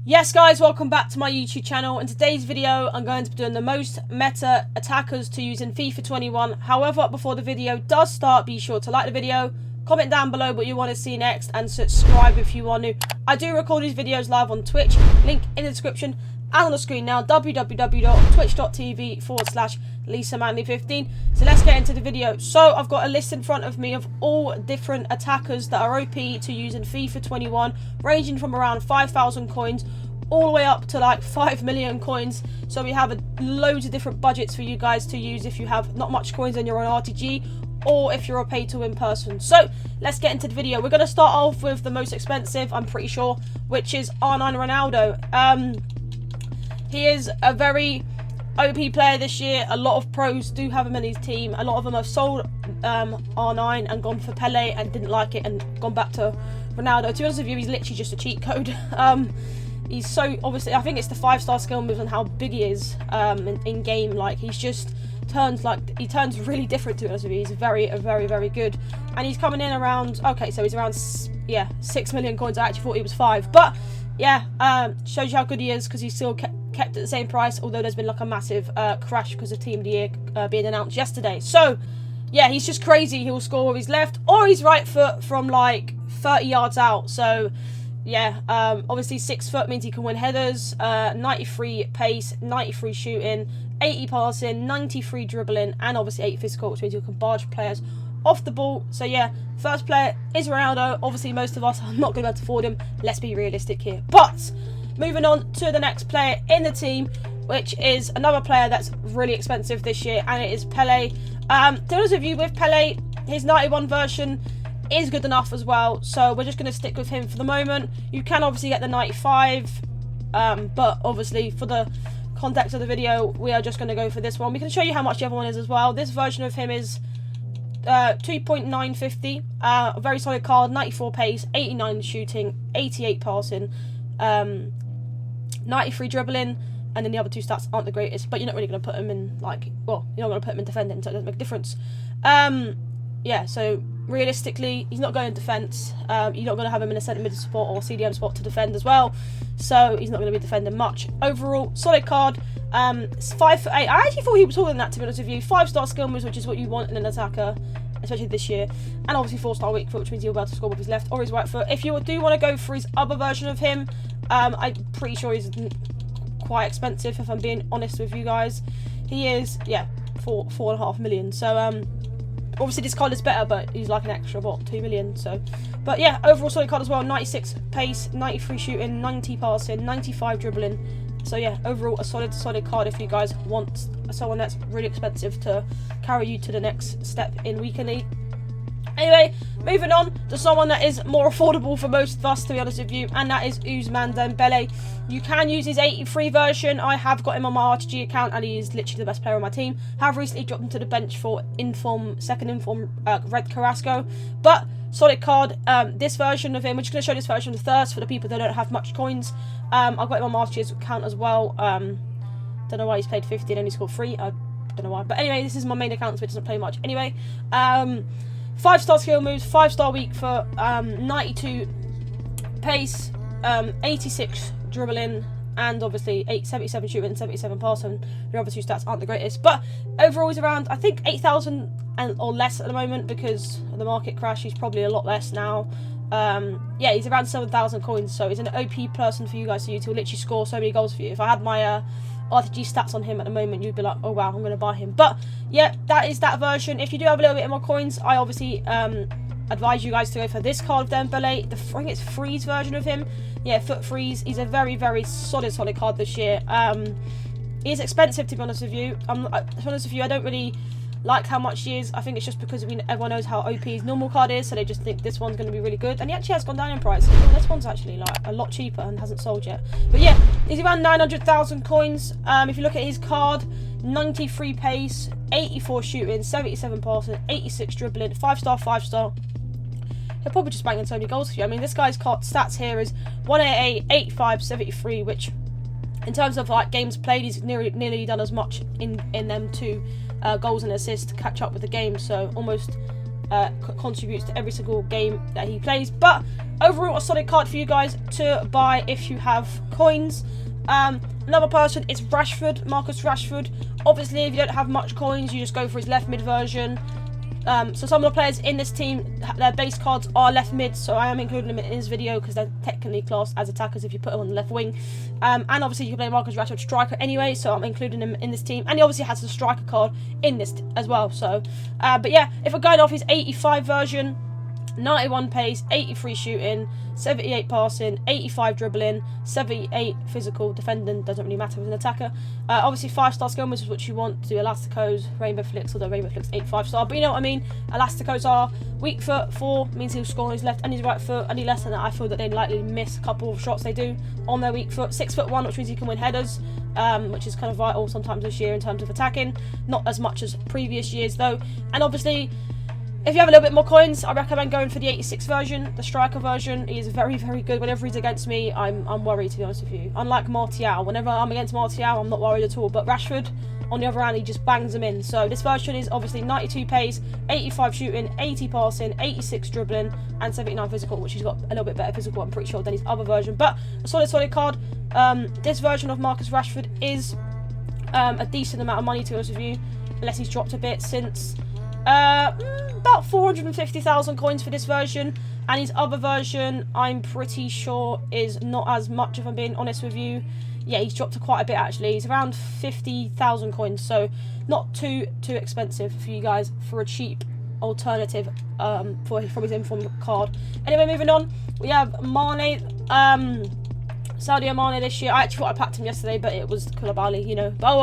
Yes guys, welcome back to my YouTube channel. In today's video I'm going to be doing the most meta attackers to use in FIFA 21. However, before the video does start, be sure to like the video, comment down below what you want to see next, and subscribe if you are new. I do record these videos live on Twitch, link in the description and on the screen now, www.twitch.tv/LisaManley15. So let's get into the video. So I've got a list in front of me of all different attackers that are OP to use in FIFA 21, ranging from around 5,000 coins all the way up to like 5 million coins. So we have loads of different budgets for you guys to use if you have not much coins and you're on RTG, or if you're a pay to win person. So let's get into the video. We're going to start off with the most expensive, I'm pretty sure, which is R9 Ronaldo. He is a very OP player this year. A lot of pros do have him in his team. A lot of them have sold R9 and gone for Pele and didn't like it and gone back to Ronaldo. To be honest with you, he's literally just a cheat code. He's so, obviously, I think it's the 5-star skill moves and how big he is in game. Like, he turns really different, to be honest with you. He's very good. And he's coming in around, okay, so he's around, 6 million coins. I actually thought he was 5. But, yeah, shows you how good he is, because he's still kept at the same price, although there's been like a massive crash because of Team of the Year being announced yesterday. So, yeah, he's just crazy. He'll score with his left or his right foot from like 30 yards out. So, yeah, obviously 6 foot means he can win headers, 93 pace, 93 shooting, 80 passing, 93 dribbling, and obviously 8 physical, which means you can barge players off the ball. So, yeah, first player is Ronaldo. Obviously, most of us are not going to be able to afford him. Let's be realistic here. But moving on to the next player in the team, which is another player that's really expensive this year, and it is Pele. To be honest with you, with Pele, his 91 version is good enough as well, so we're just going to stick with him for the moment. You can obviously get the 95, but obviously for the context of the video, we are just going to go for this one. We can show you how much the other one is as well. This version of him is 2.950, a very solid card, 94 pace, 89 shooting, 88 passing, 93 dribbling, and then the other 2 stats aren't the greatest, but you're not really going to put him in, like, well, you're not going to put him in defending, so it doesn't make a difference. Yeah, so realistically, he's not going in defence. You're not going to have him in a centre mid spot or CDM spot to defend as well, so he's not going to be defending much. Overall, solid card. It's 5'8". I actually thought he was taller than that, to be honest with you. 5-star skill moves, which is what you want in an attacker, especially this year, and obviously 4-star weak foot, which means he'll be able to score with his left or his right foot. If you do want to go for his other version of him, I'm pretty sure he's quite expensive, if I'm being honest with you guys. He is, yeah, 4.5 million. So, obviously this card is better, but he's like an extra, what, 2 million. So, but yeah, overall solid card as well. 96 pace, 93 shooting, 90 passing, 95 dribbling. So yeah, overall a solid card if you guys want someone that's really expensive to carry you to the next step in Weekend League. Anyway, moving on to someone that is more affordable for most of us, to be honest with you, and that is Ousmane Dembele. You can use his 83 version. I have got him on my RTG account, and he is literally the best player on my team. I have recently dropped him to the bench for second inform Red Carrasco, but solid card. This version of him, we're just going to show this version first for the people that don't have much coins. I've got him on my RTG account as well. Don't know why he's played 50 and only scored 3. I don't know why, but anyway, this is my main account, so it doesn't play much. Anyway, 5-star skill moves, 5-star weak foot, 92 pace, 86 dribbling, and obviously 77 shooting, 77 passing. The other 2 stats aren't the greatest, but overall he's around, I think, 8,000 or less at the moment because of the market crash. He's probably a lot less now. Yeah, he's around 7,000 coins, so he's an OP person for you guys to use. He'll literally score so many goals for you. If I had my RTG stats on him at the moment, you'd be like, oh wow, I'm going to buy him. But yeah, that is that version. If you do have a little bit more coins, I obviously advise you guys to go for this card of Dembele. I think it's Freeze version of him. Yeah, foot freeze. He's a very solid card this year. He is expensive, to be honest with you. To be honest with you, I don't really like how much he is. I think it's just because everyone knows how OP his normal card is, so they just think this one's going to be really good. And he actually has gone down in price. This one's actually like a lot cheaper and hasn't sold yet. But yeah, he's around 900,000 coins. If you look at his card, 93 pace, 84 shooting, 77 passing, 86 dribbling, 5-star, 5-star. He'll probably just bang in so many goals for you. I mean, this guy's stats here is 188, 85, 73, which in terms of like games played, he's nearly done as much in them 2 goals and assists to catch up with the game. So almost contributes to every single game that he plays. But overall, a solid card for you guys to buy if you have coins. Another person is Rashford, Marcus Rashford. Obviously, if you don't have much coins, you just go for his left mid version. So some of the players in this team, their base cards are left mid, so I am including them in this video because they're technically classed as attackers if you put them on the left wing. And obviously you can play Marcus Rashford striker anyway, so I'm including him in this team. And he obviously has the striker card in this as well. So, but yeah, if we're going off his 85 version, 91 pace, 83 shooting, 78 passing, 85 dribbling, 78 physical defending, doesn't really matter as an attacker. Obviously 5-star skill moves is what you want to do. Elasticos, Rainbow Flicks, although Rainbow Flicks ain't 5-star, but you know what I mean. Elasticos are weak foot, 4 means he'll score on his left and his right foot. Any less than that, I feel that they'd likely miss a couple of shots they do on their weak foot. 6'1", which means you can win headers, which is kind of vital sometimes this year in terms of attacking. Not as much as previous years though. And obviously, if you have a little bit more coins, I recommend going for the 86 version, the striker version. He is very, very good. Whenever he's against me, I'm worried, to be honest with you. Unlike Martial, whenever I'm against Martial, I'm not worried at all. But Rashford, on the other hand, he just bangs them in. So this version is obviously 92 pace, 85 shooting, 80 passing, 86 dribbling, and 79 physical, which he's got a little bit better physical, I'm pretty sure, than his other version. But a solid card. This version of Marcus Rashford is a decent amount of money, to be honest with you, unless he's dropped a bit since... about 450,000 coins for this version, and his other version I'm pretty sure is not as much, if I'm being honest with you. Yeah, he's dropped to quite a bit actually. He's around 50,000 coins, so not too expensive for you guys for a cheap alternative from his inform card. Anyway, moving on, we have Mane. Sadio Mane this year. I actually thought I packed him yesterday, but it was Koulibaly, you know. But oh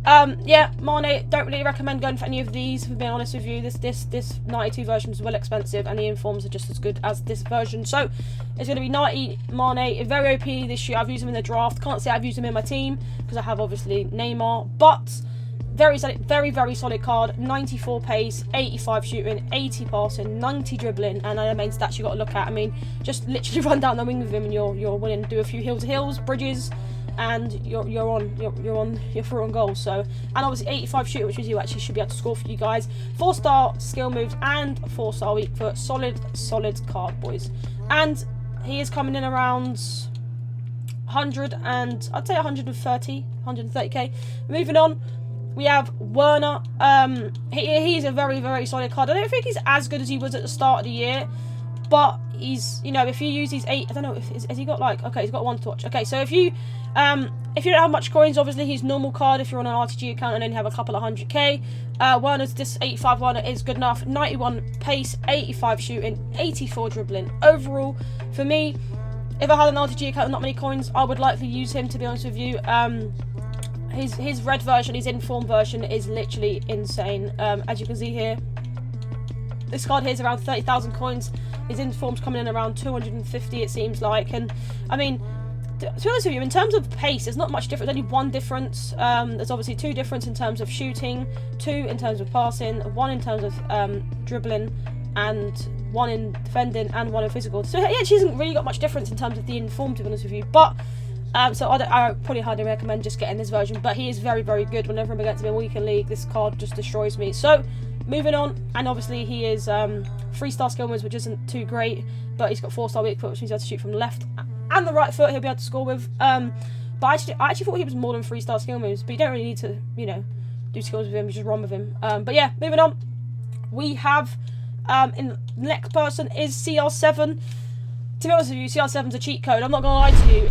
well. Yeah, Mane, don't really recommend going for any of these, for being honest with you. This 92 version is well expensive, and the informs are just as good as this version. So it's going to be 90 Mane, very OP this year. I've used him in the draft. Can't say I've used him in my team because I have obviously Neymar, but very solid card. 94 pace, 85 shooting, 80 passing, 90 dribbling, and the main stats you got to look at. I mean, just literally run down the wing with him, and you're winning. Do a few hill to hills, bridges, and you're through on goals. So, and obviously 85 shooting, which means you actually should be able to score for you guys. 4-star skill moves and 4-star weak foot. Solid card, boys. And he is coming in around 100 and I'd say 130k. Moving on. We have Werner. He's a very solid card. I don't think he's as good as he was at the start of the year, but he's, you know, if you use these 8, I don't know if has he got like, okay, he's got 1 touch. Okay, so if you don't have much coins, obviously he's normal card if you're on an RTG account and only have a couple of 100k. Werner's this 85 Werner is good enough. 91 pace, 85 shooting, 84 dribbling. Overall, for me, if I had an RTG account and not many coins, I would likely use him, to be honest with you. His red version, his inform version, is literally insane. As you can see here, this card here is around 30,000 coins. His inform's coming in around 250, it seems like. And I mean, to be honest with you, in terms of pace, there's not much difference. There's only 1 difference. There's obviously 2 difference in terms of shooting, 2 in terms of passing, 1 in terms of dribbling, and 1 in defending, and 1 in physical. So he actually hasn't really got much difference in terms of the inform, to be honest with you. But so I probably highly recommend just getting this version, but he is very good. Whenever I'm against him in weekend league, this card just destroys me. So moving on, and obviously he is 3-star skill moves, which isn't too great, but he's got 4-star weak foot, which means he'll have to shoot from the left and the right foot. He'll be able to score with. But I actually thought he was more than 3-star skill moves, but you don't really need to, you know, do skills with him. You just run with him. But yeah, moving on, we have in the next person is CR7. To be honest with you, CR7's a cheat code. I'm not going to lie to you.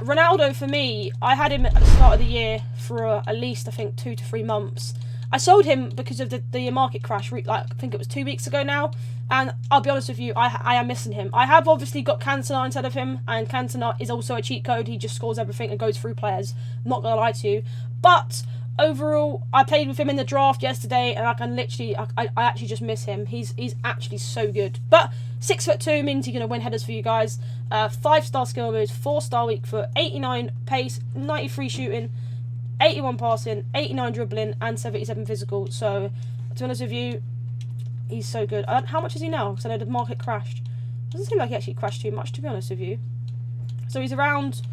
Ronaldo, for me, I had him at the start of the year for at least, I think, 2 to 3 months. I sold him because of the market crash, like I think it was 2 weeks ago now. And I'll be honest with you, I am missing him. I have obviously got Cantona instead of him, and Cantona is also a cheat code. He just scores everything and goes through players. I'm not going to lie to you. But overall, I played with him in the draft yesterday, and I can literally, I actually just miss him. He's actually so good. But 6'2" means you're going to win headers for you guys. 5-star skill moves, 4-star weak foot, 89 pace, 93 shooting, 81 passing, 89 dribbling, and 77 physical. So, to be honest with you, he's so good. How much is he now? Because I know the market crashed. Doesn't seem like he actually crashed too much, to be honest with you. So he's around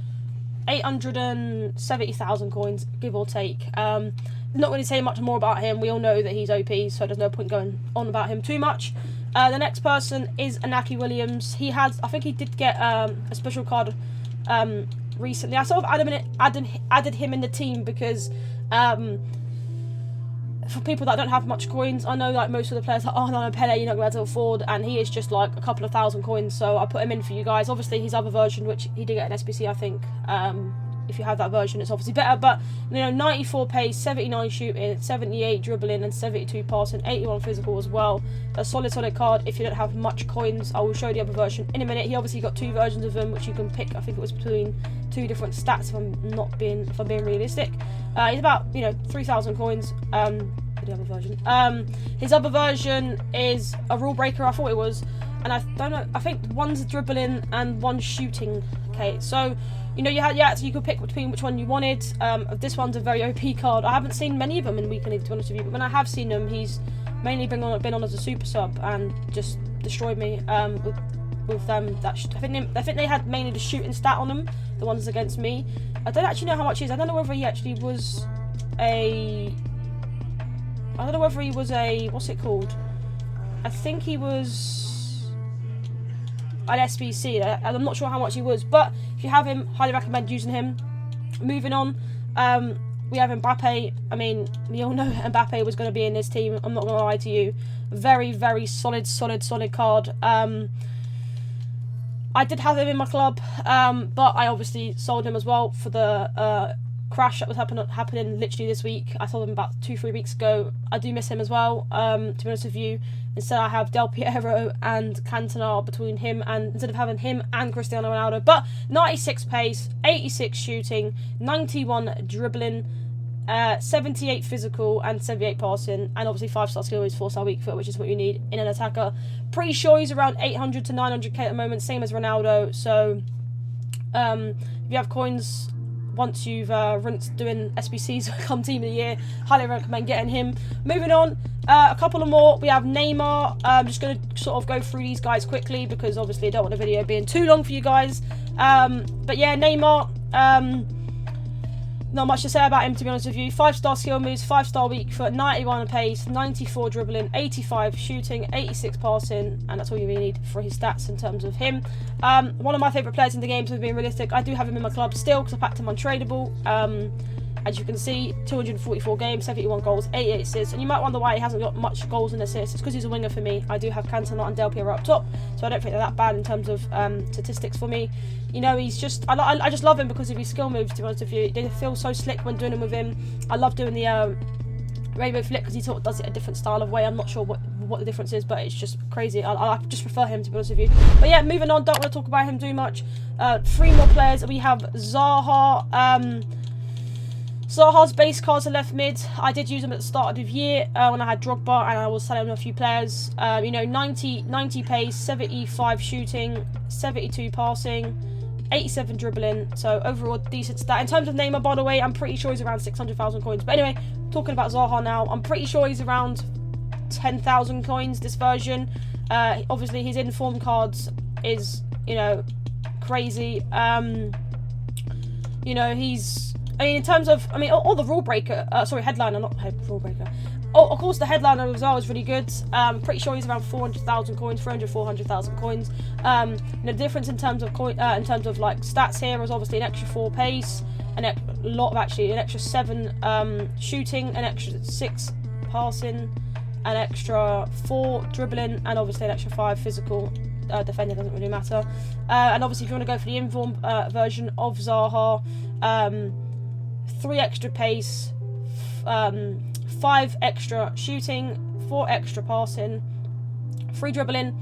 870,000 coins, give or take. Not going to say much more about him. We all know that he's OP, so there's no point going on about him too much. The next person is Inaki Williams. He has, I think he did get a special card recently. I sort of added him in the team because for people that don't have much coins, I know like most of the players are, oh no, Pele, you're not going to be able to afford, and he is just like a couple of thousand coins, so I put him in for you guys. Obviously his other version, which he did get an SBC, I think, if you have that version, it's obviously better, but you know, 94 pace, 79 shooting, 78 dribbling, and 72 passing, 81 physical as well. A solid card if you don't have much coins. I will show the other version in a minute. He obviously got 2 versions of him, which you can pick. I think it was between 2 different stats if I'm being realistic. He's about, you know, 3,000 coins. For the other version. His other version is a rule breaker, I thought it was, and I don't know, I think one's dribbling and one's shooting. Okay, so you know, so you could pick between which one you wanted. This one's a very OP card. I haven't seen many of them in Weekend League, to be honest with you, but when I have seen them, he's mainly been on as a super sub and just destroyed me with them. I think they had mainly the shooting stat on them, the ones against me. I don't actually know how much he is. I don't know whether he actually was a what's it called? I think he was an SBC. I'm not sure how much he was, but if you have him, highly recommend using him. Moving on, we have Mbappe. I mean, we all know Mbappe was going to be in this team. I'm not going to lie to you. Very, very solid card. I did have him in my club, but I obviously sold him as well for the crash that was happening literally this week. I sold him about 2-3 weeks ago. I do miss him as well, to be honest with you. Instead I have Del Piero and Cantona between him, and instead of having him and Cristiano Ronaldo. But 96 pace, 86 shooting, 91 dribbling, 78 physical and 78 passing, and obviously 5-star skill is 4-star weak foot, which is what you need in an attacker. Pretty sure he's around 800 to 900k at the moment, same as Ronaldo. So if you have coins, once you've rinsed doing SBCs come team of the year, highly recommend getting him. Moving on, a couple of more. We have Neymar. I'm just going to sort of go through these guys quickly because obviously I don't want the video being too long for you guys. But yeah, Neymar, not much to say about him, to be honest with you. 5-star skill moves, 5-star weak foot, 91 pace, 94 dribbling, 85 shooting, 86 passing, and that's all you really need for his stats in terms of him. One of my favourite players in the game, so being realistic, I do have him in my club still because I packed him untradeable. As you can see, 244 games, 71 goals, 88 assists, and you might wonder why he hasn't got much goals and assists. It's because he's a winger for me. I do have Cantona and Del Piero up top, so I don't think they're that bad in terms of statistics for me. You know, he's just, I just love him because of his skill moves, to be honest with you. They feel so slick when doing them with him. I love doing the rainbow flick because he sort of does it a different style of way. I'm not sure what the difference is, but it's just crazy. I just prefer him, to be honest with you. But yeah, moving on, don't want to talk about him too much. 3 more players. We have Zaha. Zaha's base cards are left mid. I did use them at the start of the year when I had Drogba and I was selling a few players. You know, 90 pace, 75 shooting, 72 passing, 87 dribbling. So overall decent stat. In terms of Neymar, by the way, I'm pretty sure he's around 600,000 coins. But anyway, talking about Zaha now, I'm pretty sure he's around 10,000 coins this version. Obviously his inform cards is, you know, crazy. You know, he's, I mean, in terms of, I mean, all the rule breaker, headliner, not rule breaker. Oh, of course, the headliner as well is really good. Pretty sure he's around 400,000 coins, 400,000 coins. The difference in terms of in terms of like stats here is obviously an extra 4 pace, an extra 7 shooting, an extra 6 passing, an extra 4 dribbling, and obviously an extra 5 physical. Defending doesn't really matter. And obviously, if you want to go for the inform version of Zaha, 3 extra pace, 5 extra shooting, 4 extra passing, 3 dribbling,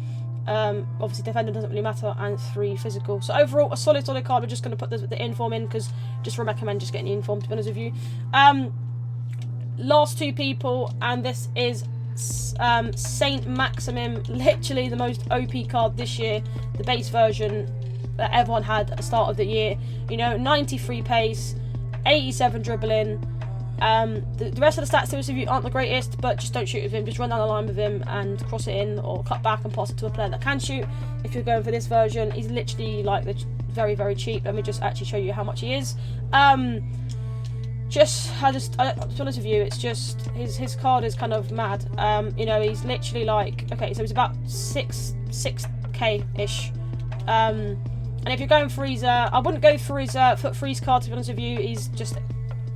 obviously defending doesn't really matter, and 3 physical. So overall, a solid card. We're just going to put the inform in because just recommend just getting the inform, to be honest with you. Last 2 people, and this is Saint Maximum, literally the most OP card this year, the base version that everyone had at the start of the year. You know, 93 pace, 87 dribbling. The rest of the stats, to be honest with you, aren't the greatest, but just don't shoot with him. Just run down the line with him and cross it in, or cut back and pass it to a player that can shoot. If you're going for this version, he's literally like very, very cheap. Let me just actually show you how much he is. to be honest with you, it's just his card is kind of mad. You know, he's literally like, okay, so he's about 6k ish. And if you're going for his, I wouldn't go for his foot freeze card, to be honest with you. He's just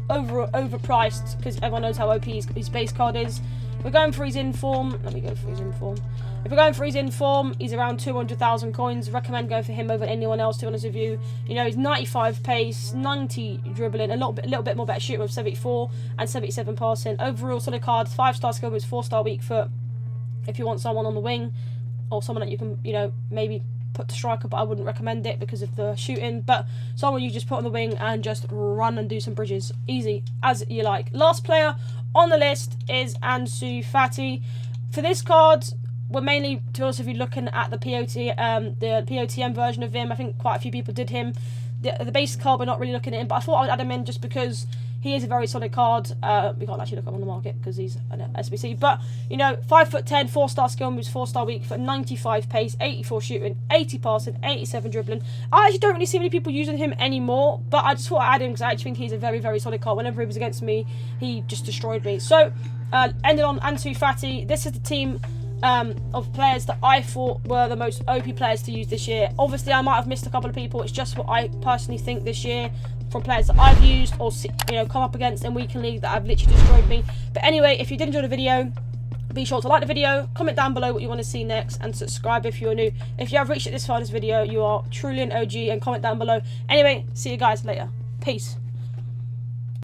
overpriced because everyone knows how OP his base card is. If we're going for his inform, let me go for his inform. If we're going for his inform, he's around 200,000 coins. Recommend going for him over anyone else, to be honest with you. You know, he's 95 pace, 90 dribbling, a little bit more better shooting with 74 and 77 passing. Overall, solid card, 5-star skill moves, 4-star weak foot. If you want someone on the wing or someone that you can, you know, maybe put to striker, but I wouldn't recommend it because of the shooting. But someone you just put on the wing and just run and do some bridges, easy as you like. Last player on the list is Ansu Fati. For this card, we're mainly, to be honest with you, looking at the POTM version of him. I think quite a few people did him. The base card, we're not really looking at him, but I thought I would add him in just because he is a very solid card. We can't actually look up on the market because he's an SBC. But, you know, 5'10", 4-star skill moves, 4-star weak foot, 95 pace, 84 shooting, 80 passing, 87 dribbling. I actually don't really see many people using him anymore, but I just thought I'd add him because I actually think he's a very, very solid card. Whenever he was against me, he just destroyed me. So, ended on Ansu Fati. This is the team of players that I thought were the most OP players to use this year. Obviously, I might have missed a couple of people. It's just what I personally think this year from players that I've used or, you know, come up against in Weekend League that have literally destroyed me. But anyway, if you did enjoy the video, be sure to like the video, comment down below what you want to see next, and subscribe if you're new. If you have reached this far in this video, you are truly an OG, and comment down below. Anyway, see you guys later. Peace.